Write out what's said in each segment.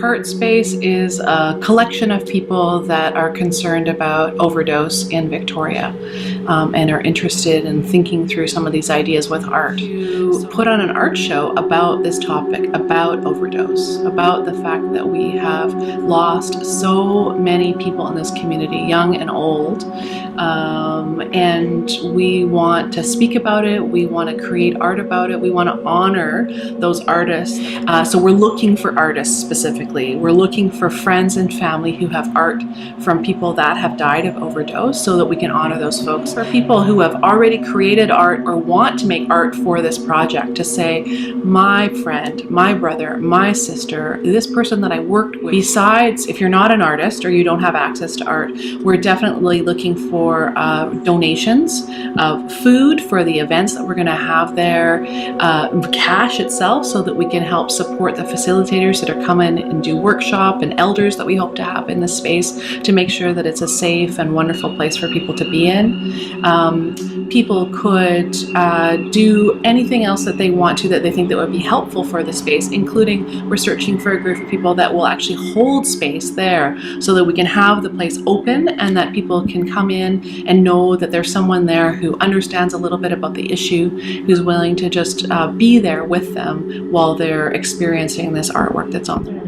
HeArt space is a collection of people that are concerned about overdose in Victoria and are interested in thinking through some of these ideas with art. To put on an art show about this topic, about overdose, about the fact that we have lost so many people in this community, young and old, and we want to speak about it, we want to create art about it, we want to honor those artists. So we're looking for artists specifically. We're looking for friends and family who have art from people that have died of overdose so that we can honor those folks. For people who have already created art or want to make art for this project, to say, my friend, my brother, my sister, this person that I worked with. Besides, if you're not an artist or you don't have access to art, we're definitely looking for donations of food for the events that we're going to have there, cash itself so that we can help support the facilitators that are coming and do workshop, and elders that we hope to have in this space to make sure that it's a safe and wonderful place for people to be in. People could do anything else that they want to that they think that would be helpful for the space, including we're searching for a group of people that will actually hold space there so that we can have the place open and that people can come in and know that there's someone there who understands a little bit about the issue, who's willing to just be there with them while they're experiencing this artwork that's on there.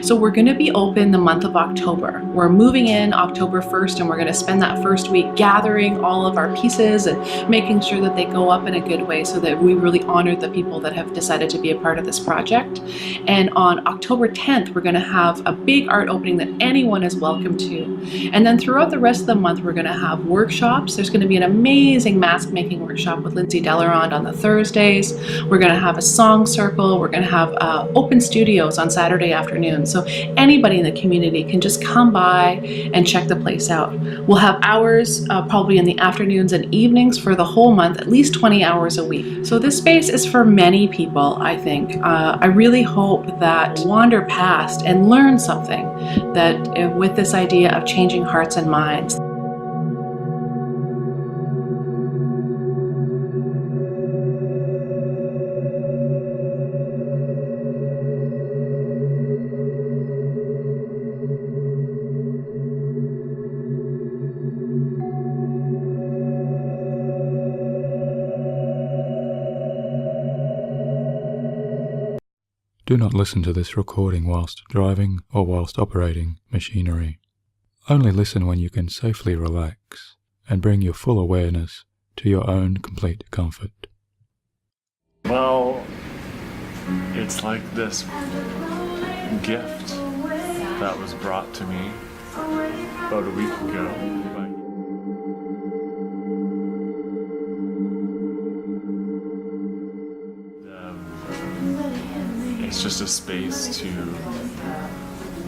So we're going to be open the month of October. We're moving in October 1st, and we're going to spend that first week gathering all of our pieces and making sure that they go up in a good way so that we really honor the people that have decided to be a part of this project. And on October 10th, we're going to have a big art opening that anyone is welcome to. And then throughout the rest of the month, we're going to have workshops. There's going to be an amazing mask making workshop with Lindsay Delarond on the Thursdays. We're going to have a song circle. We're going to have open studios on Saturday afternoons. So anybody in the community can just come by and check the place out. We'll have hours probably in the afternoons and evenings for the whole month, at least 20 hours a week. So this space is for many people, I think. I really hope that wander past and learn something that with this idea of changing hearts and minds. Do not listen to this recording whilst driving or whilst operating machinery. Only listen when you can safely relax and bring your full awareness to your own complete comfort. Well, it's like this gift that was brought to me about a week ago. It's just a space to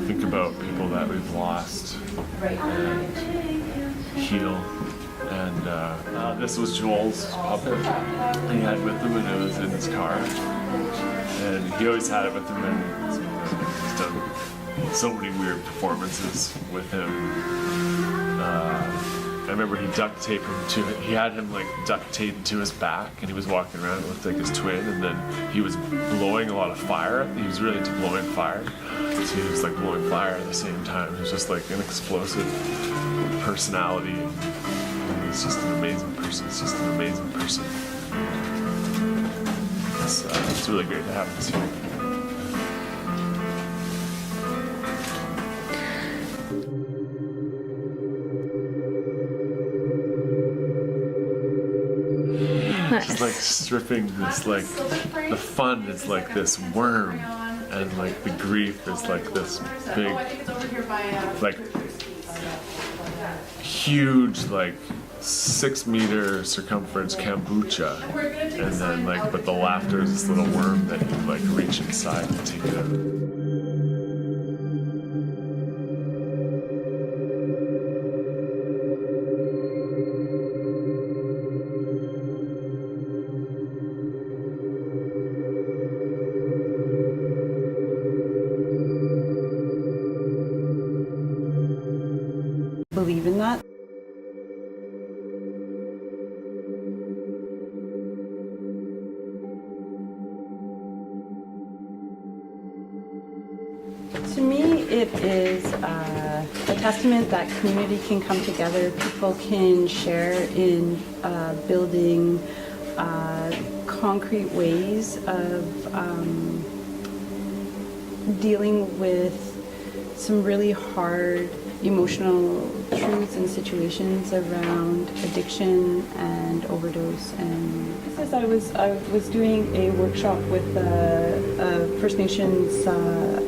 think about people that we've lost and heal. And this was Joel's puppet he had with him, and it was in his car. And he always had it with him, and he's done so many weird performances with him. I remember he duct taped him to it. He had him like duct taped to his back, and he was walking around. It looked like his twin, and then he was blowing a lot of fire. He was really into blowing fire, so he was like blowing fire at the same time. He was just like an explosive personality, and he's just an amazing person. It's just an amazing person. It's really great to have him here. It's like stripping this, like, the fun is like this worm, and like the grief is like this big, like, huge, like 6-meter circumference kombucha, and then like, but the laughter is this little worm that you like reach inside and take it out. Believe in that. it is a testament that community can come together, people can share in building concrete ways of dealing with some really hard emotional truths and situations around addiction and overdose. And as I was doing a workshop with a First Nations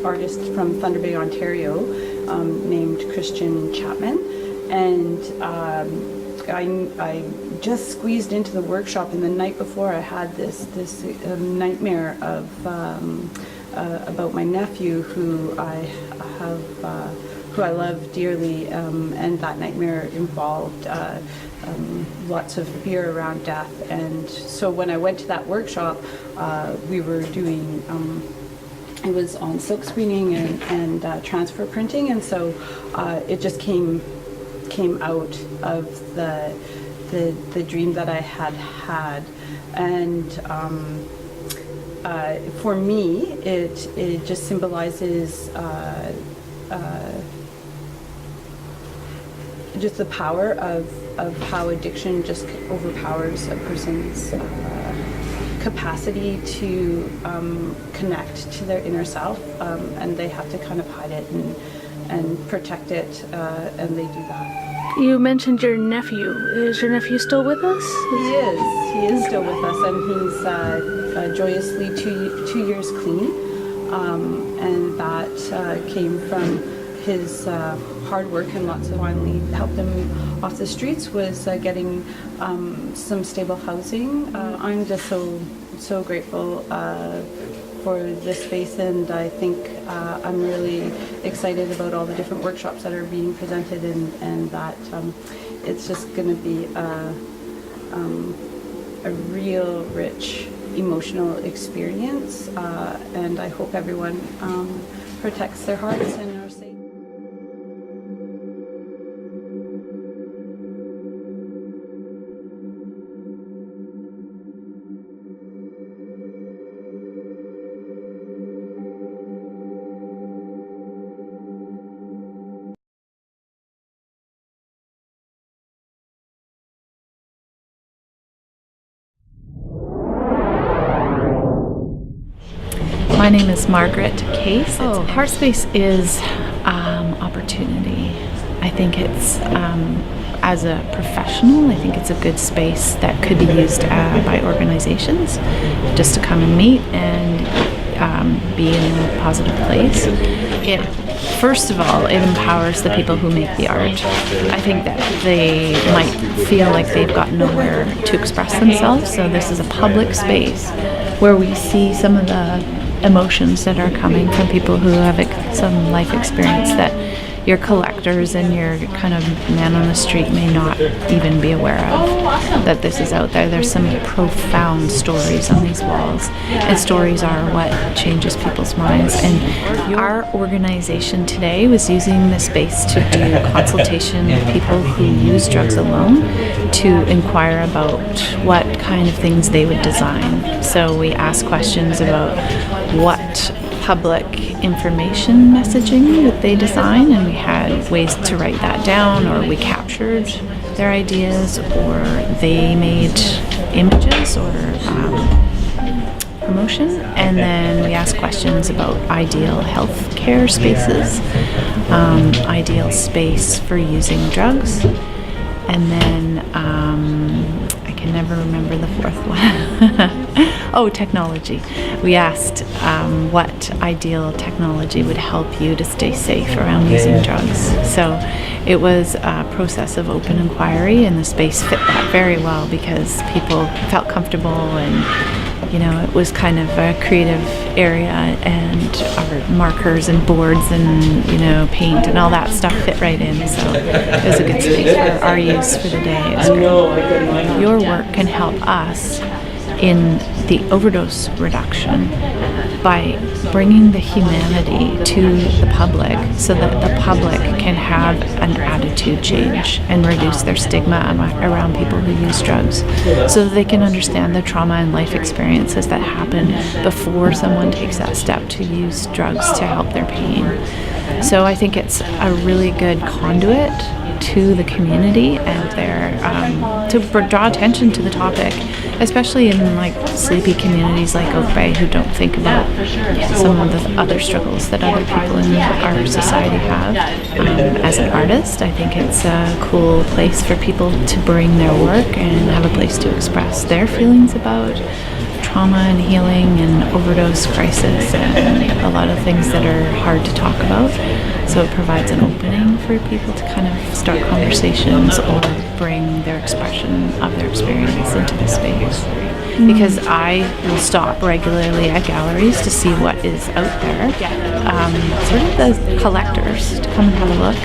artist from Thunder Bay, Ontario, named Christian Chapman, and I just squeezed into the workshop, and the night before I had this nightmare of about my nephew who I love dearly, and that nightmare involved lots of fear around death. And so when I went to that workshop, we were doing it was on silk screening and transfer printing, and so it just came out of the dream that I had, and for me it just symbolizes just the power of how addiction just overpowers a person's capacity to connect to their inner self, and they have to kind of hide it and protect it, and they do that. You mentioned your nephew. Is your nephew still with us? He is still with us, and he's joyously two years clean, and that came from his hard work, and lots of finally helped him off the streets was getting some stable housing. I'm just so grateful for this space, and I think I'm really excited about all the different workshops that are being presented, and that it's just going to be a real rich emotional experience, and I hope everyone protects their hearts and are safe. My name is Margaret Case. Heart Space is opportunity. I think it's, as a professional, I think it's a good space that could be used by organizations just to come and meet and be in a positive place. First of all, it empowers the people who make the art. I think that they might feel like they've got nowhere to express themselves, so this is a public space where we see some of the emotions that are coming from people who have some life experience that your collectors and your kind of man on the street may not even be aware of, that this is out there. There's some profound stories on these walls, and stories are what changes people's minds. And our organization today was using the space to do consultation with people who use drugs alone to inquire about what kind of things they would design. So we asked questions about what public information messaging would they design, and we had ways to write that down, or we captured their ideas, or they made images or promotion, and then we asked questions about ideal health care spaces, ideal space for using drugs, and then I can never remember the fourth one. Oh, technology. We asked what ideal technology would help you to stay safe around using drugs. So it was a process of open inquiry, and the space fit that very well because people felt comfortable, and it was kind of a creative area, and our markers and boards and paint and all that stuff fit right in. So it was a good space for our use for the day. It was great. Your work can help us in the overdose reduction by bringing the humanity to the public so that the public can have an attitude change and reduce their stigma around people who use drugs, so that they can understand the trauma and life experiences that happen before someone takes that step to use drugs to help their pain. So I think it's a really good conduit to the community and to draw attention to the topic, especially in like sleepy communities like Oak Bay who don't think about some of the other struggles that other people in our society have. As an artist, I think it's a cool place for people to bring their work and have a place to express their feelings about trauma and healing and overdose crisis and a lot of things that are hard to talk about. So it provides an opening for people to kind of start conversations or bring their expression of their experience into the space. Because I will stop regularly at galleries to see what is out there, sort of the collectors to come and have a look.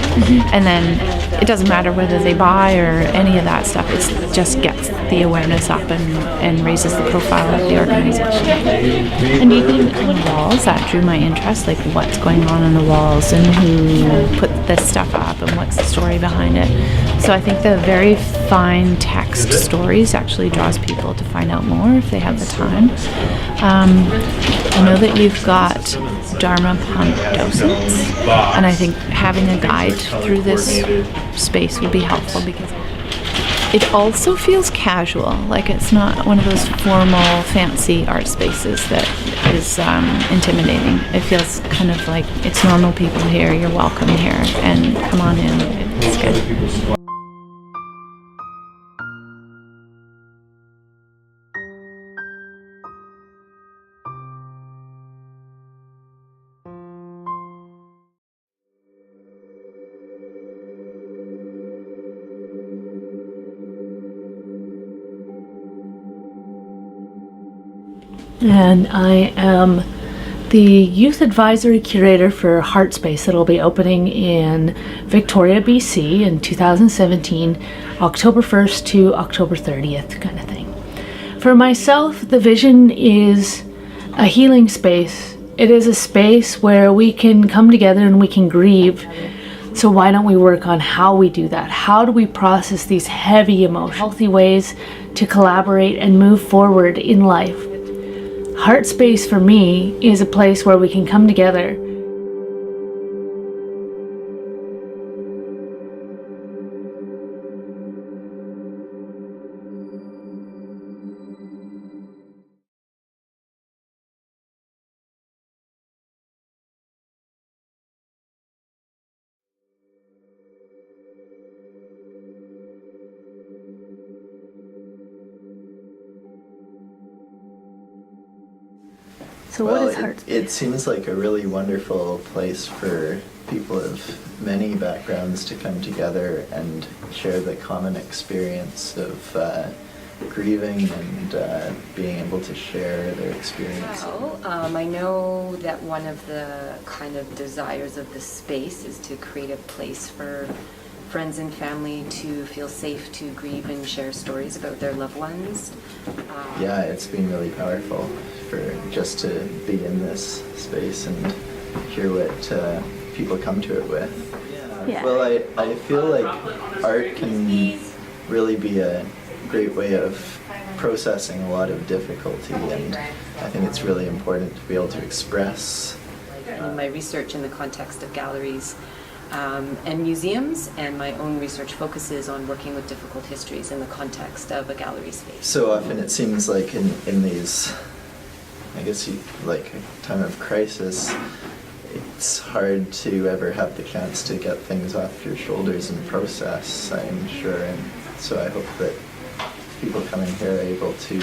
And then it doesn't matter whether they buy or any of that stuff, it just gets the awareness up and raises the profile of the organization. Anything on the walls that drew my interest, like what's going on the walls and who put this stuff up and what's the story behind it. So I think the very fine text stories actually draws people to find out more if they have the time. I know that you've got Dharma pump docents, and I think having a guide through this space would be helpful because it also feels casual, like it's not one of those formal, fancy art spaces that is intimidating. It feels kind of like it's normal people here, you're welcome here, and come on in, it's good. And I am the Youth Advisory Curator for HeArt Space that'll be opening in Victoria, BC in 2017, October 1st to October 30th kind of thing. For myself, the vision is a healing space. It is a space where we can come together and we can grieve. So why don't we work on how we do that? How do we process these heavy emotions? Healthy ways to collaborate and move forward in life. HeArt Space for me is a place where we can come together. So what is HeArt Space? It seems like a really wonderful place for people of many backgrounds to come together and share the common experience of grieving and being able to share their experience. Well, I know that one of the kind of desires of the space is to create a place for friends and family to feel safe to grieve and share stories about their loved ones. Yeah, it's been really powerful for just to be in this space and hear what people come to it with. Yeah. Well, I feel like art can really be a great way of processing a lot of difficulty, and I think it's really important to be able to express. My research in the context of galleries and museums, and my own research focuses on working with difficult histories in the context of a gallery space. So often it seems like in these, I guess like a time of crisis, it's hard to ever have the chance to get things off your shoulders and process, I'm sure, and so I hope that people coming here are able to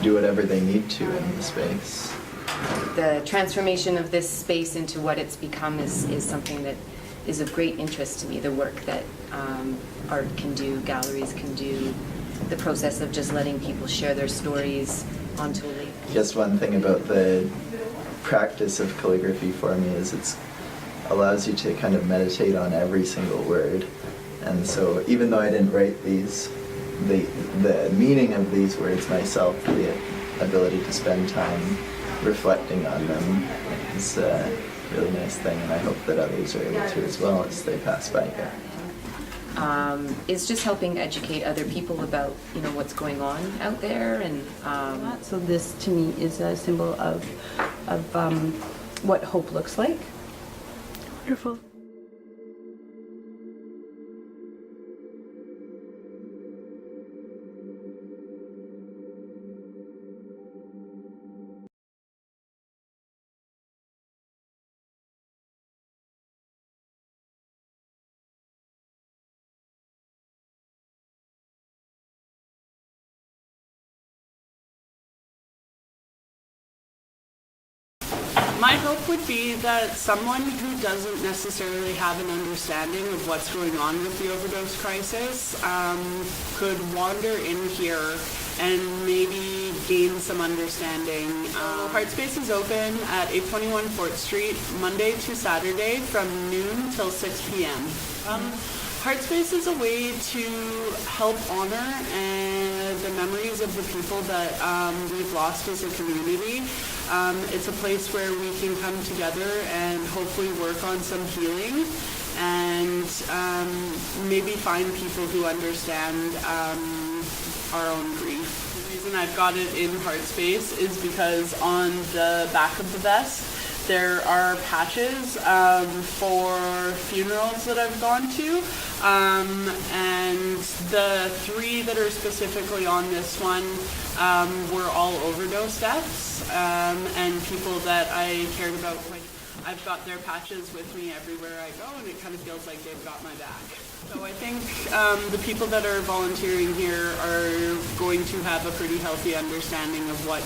do whatever they need to in the space. The transformation of this space into what it's become is something that is of great interest to me. The work that art can do, galleries can do, the process of just letting people share their stories onto a label. I guess one thing about the practice of calligraphy for me is it allows you to kind of meditate on every single word. And so even though I didn't write these the meaning of these words myself, the ability to spend time reflecting on them, is a really nice thing, and I hope that others are able to as well as they pass by here. Is just helping educate other people about, what's going on out there, and So this to me is a symbol of what hope looks like. Wonderful. My hope would be that someone who doesn't necessarily have an understanding of what's going on with the overdose crisis could wander in here and maybe gain some understanding. HeArt Space is open at 821 4th Street, Monday to Saturday from noon till 6 p.m. HeArt Space is a way to help honor the memories of the people that we've lost as a community. It's a place where we can come together and hopefully work on some healing and maybe find people who understand our own grief. The reason I've got it in HeArt Space is because on the back of the vest there are patches for funerals that I've gone to, and the 3 that are specifically on this one were all overdose deaths, and people that I cared about quite. I've got their patches with me everywhere I go, and it kind of feels like they've got my back. So I think the people that are volunteering here are going to have a pretty healthy understanding of what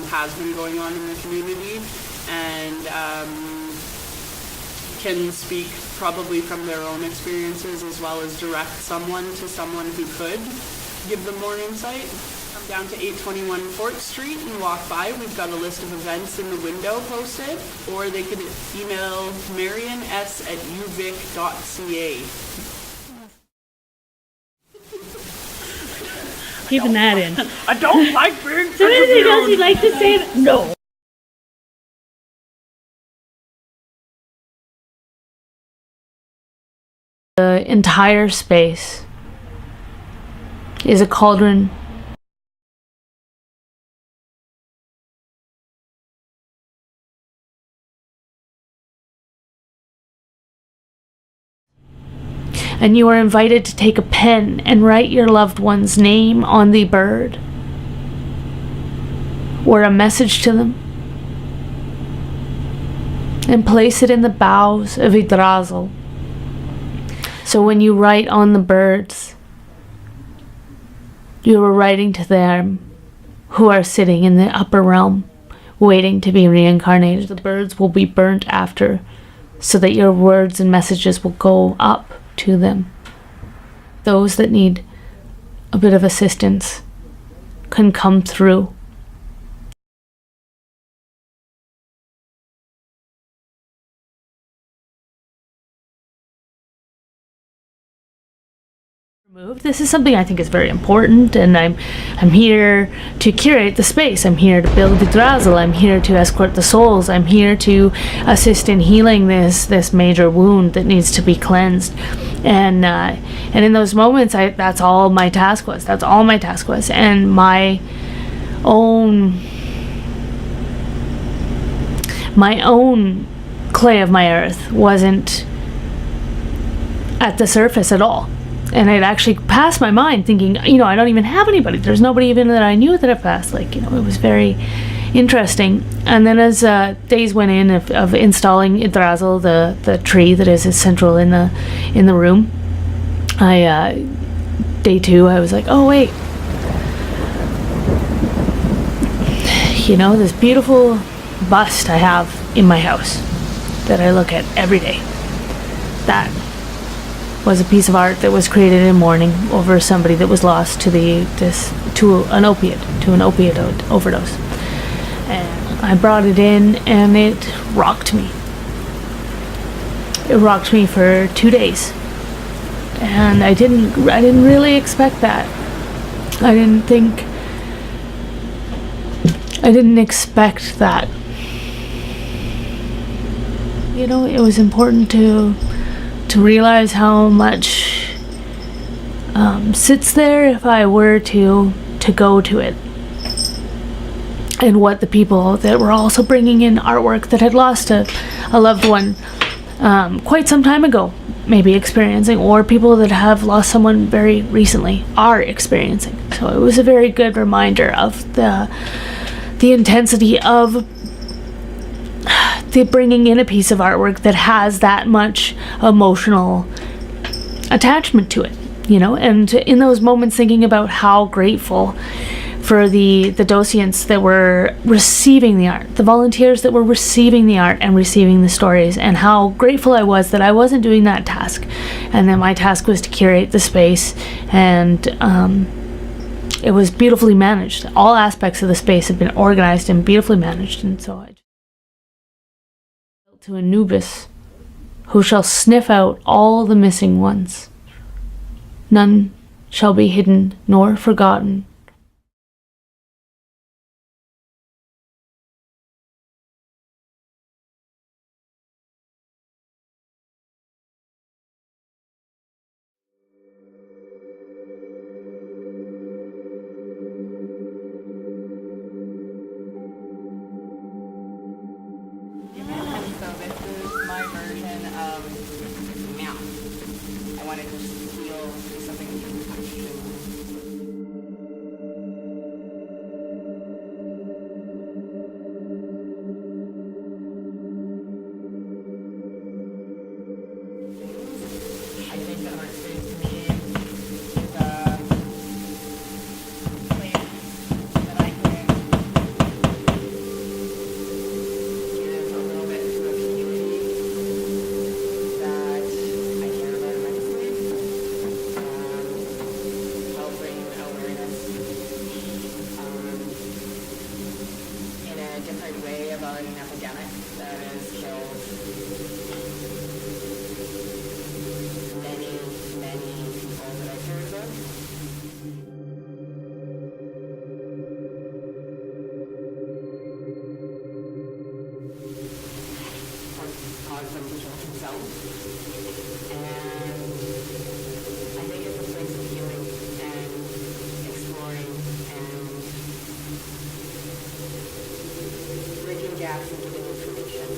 has been going on in the community, and can speak probably from their own experiences as well as direct someone to someone who could give them more insight. Come down to 821 4th Street and walk by. We've got a list of events in the window posted, or they could email marians@uvic.ca. Keeping that in. I don't like being Is there anything else you'd like to say? No. The entire space is a cauldron. And you are invited to take a pen and write your loved one's name on the bird, or a message to them, and place it in the boughs of Yggdrasil. So when you write on the birds, you are writing to them who are sitting in the upper realm, waiting to be reincarnated. The birds will be burnt after, so that your words and messages will go up to them. Those that need a bit of assistance can come through. This is something I think is very important, and I'm here to curate the space. I'm here to build the Yggdrasil. I'm here to escort the souls. I'm here to assist in healing this major wound that needs to be cleansed. And in those moments, that's all my task was. That's all my task was. And my own clay of my earth wasn't at the surface at all. And it actually passed my mind thinking, I don't even have anybody. There's nobody even that I knew that I passed. It was very interesting. And then as days went in of installing Yggdrasil, the tree that is central in the room, day 2, I was like, oh wait, this beautiful bust I have in my house that I look at every day, that was a piece of art that was created in mourning over somebody that was lost to an opiate overdose. And I brought it in, and it rocked me. It rocked me for 2 days, and I didn't really expect that. I didn't expect that. You know, it was important to realize how much sits there if I were to go to it. And what the people that were also bringing in artwork that had lost a loved one quite some time ago maybe experiencing, or people that have lost someone very recently are experiencing. So it was a very good reminder of the intensity of the bringing in a piece of artwork that has that much emotional attachment to it, you know. And in those moments thinking about how grateful for the docents that were receiving the art, the volunteers that were receiving the art and receiving the stories, and how grateful I was that I wasn't doing that task, and that my task was to curate the space. And it was beautifully managed. All aspects of the space had been organized and beautifully managed. And so I to Anubis, who shall sniff out all the missing ones. None shall be hidden nor forgotten. So this is my version of meow. I wanted to feel something you can touch. I think that art space to me is a place that I can give a little bit to a community that I care about immensely. Help bring awareness in a different way about an epidemic that has killed many, many people that I cared about. Or caused them to kill themselves. And I think it's a place of healing and exploring and bridging gaps and giving information.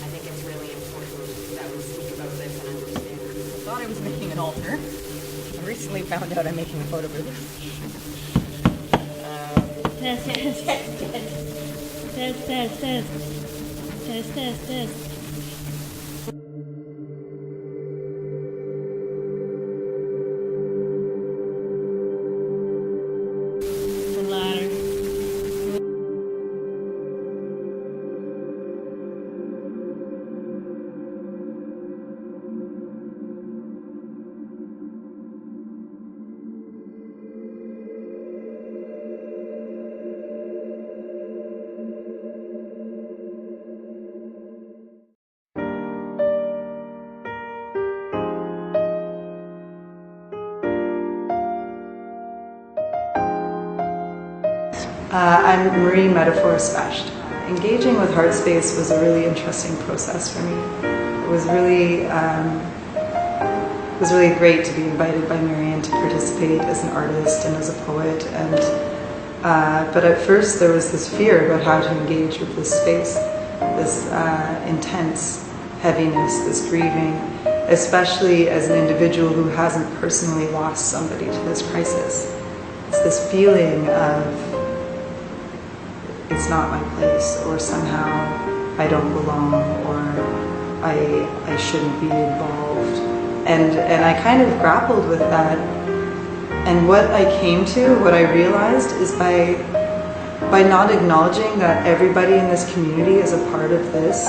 I think it's really important that we speak about this and understand. I thought I was making an altar. I recently found out I'm making a photo booth. Test. Ladder. I'm Marie Metaphor Spashed. Engaging with HeArt was a really interesting process for me. It was really great to be invited by Marianne to participate as an artist and as a poet. And but at first there was this fear about how to engage with this space, this intense heaviness, this grieving, especially as an individual who hasn't personally lost somebody to this crisis. It's this feeling of it's not my place, or somehow I don't belong, or I shouldn't be involved. And I kind of grappled with that. And what I came to, what I realized is by not acknowledging that everybody in this community is a part of this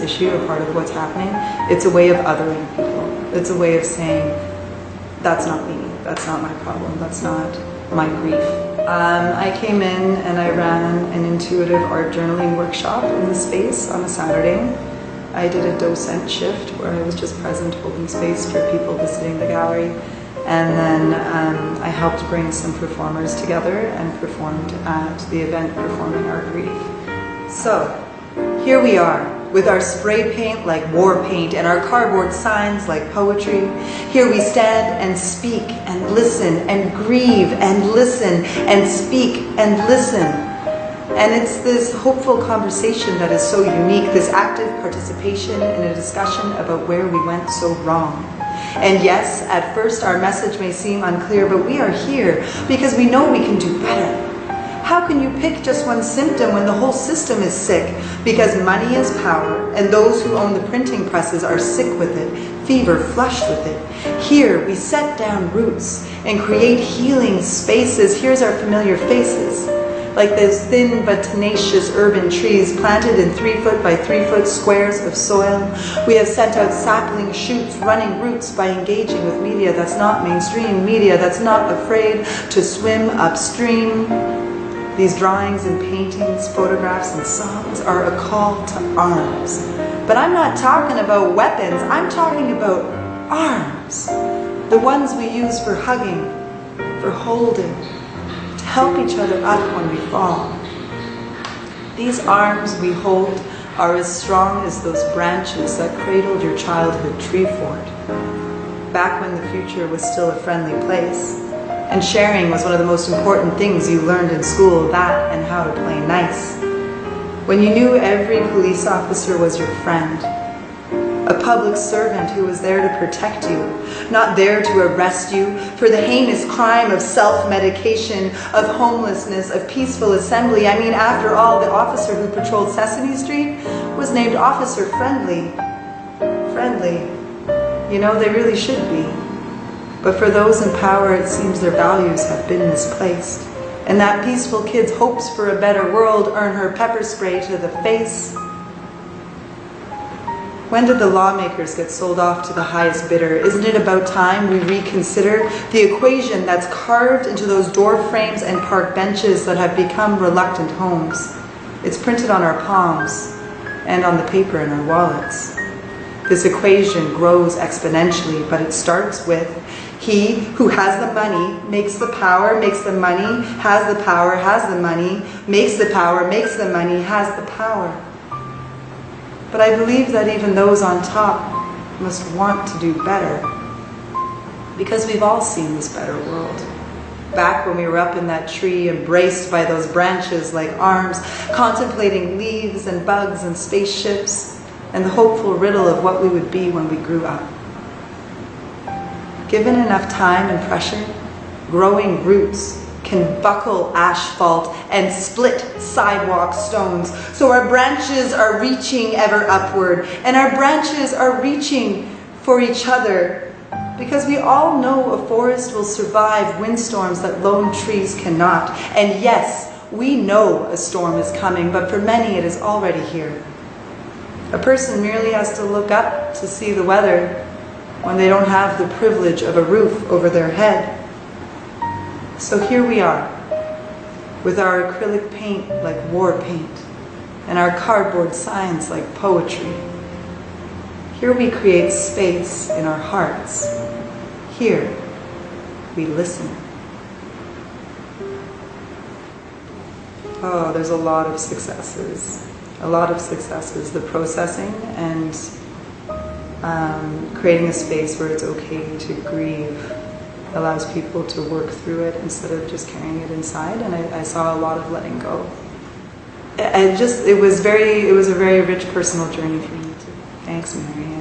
issue, a part of what's happening, it's a way of othering people. It's a way of saying, that's not me, that's not my problem, that's not my grief. I came in and I ran an intuitive art journaling workshop in the space on a Saturday. I did a docent shift where I was just present, holding space for people visiting the gallery. And then I helped bring some performers together and performed at the event Performing Art Reef. So, here we are, with our spray paint like war paint and our cardboard signs like poetry. Here we stand and speak and listen and grieve and listen and speak and listen. And it's this hopeful conversation that is so unique, this active participation in a discussion about where we went so wrong. And yes, at first our message may seem unclear, but we are here because we know we can do better. How can you pick just one symptom when the whole system is sick? Because money is power, and those who own the printing presses are sick with it, fever flushed with it. Here we set down roots and create healing spaces. Here's our familiar faces, like those thin but tenacious urban trees planted in 3-foot by 3-foot squares of soil. We have sent out sapling shoots, running roots by engaging with media that's not mainstream, media that's not afraid to swim upstream. These drawings and paintings, photographs and songs are a call to arms. But I'm not talking about weapons, I'm talking about arms. The ones we use for hugging, for holding, to help each other up when we fall. These arms we hold are as strong as those branches that cradled your childhood tree fort, back when the future was still a friendly place. And sharing was one of the most important things you learned in school, that and how to play nice. When you knew every police officer was your friend, a public servant who was there to protect you, not there to arrest you for the heinous crime of self-medication, of homelessness, of peaceful assembly. I mean, after all, the officer who patrolled Sesame Street was named Officer Friendly. Friendly. You know, they really should be. But for those in power, it seems their values have been misplaced. And that peaceful kid's hopes for a better world earn her pepper spray to the face. When did the lawmakers get sold off to the highest bidder? Isn't it about time we reconsider the equation that's carved into those door frames and park benches that have become reluctant homes? It's printed on our palms and on the paper in our wallets. This equation grows exponentially, but it starts with he who has the money makes the power, makes the money, has the power, has the money, makes the power, makes the money, has the power. But I believe that even those on top must want to do better, because we've all seen this better world. Back when we were up in that tree, embraced by those branches like arms, contemplating leaves and bugs and spaceships, and the hopeful riddle of what we would be when we grew up. Given enough time and pressure, growing roots can buckle asphalt and split sidewalk stones. So our branches are reaching ever upward, and our branches are reaching for each other, because we all know a forest will survive windstorms that lone trees cannot. And yes, we know a storm is coming, but for many it is already here. A person merely has to look up to see the weather when they don't have the privilege of a roof over their head. So here we are, with our acrylic paint like war paint, and our cardboard signs like poetry. Here we create space in our hearts. Here we listen. Oh, there's a lot of successes. A lot of successes. The processing and creating a space where it's okay to grieve allows people to work through it instead of just carrying it inside, and I saw a lot of letting go. It was a very rich personal journey for me too. Thanks, Mary.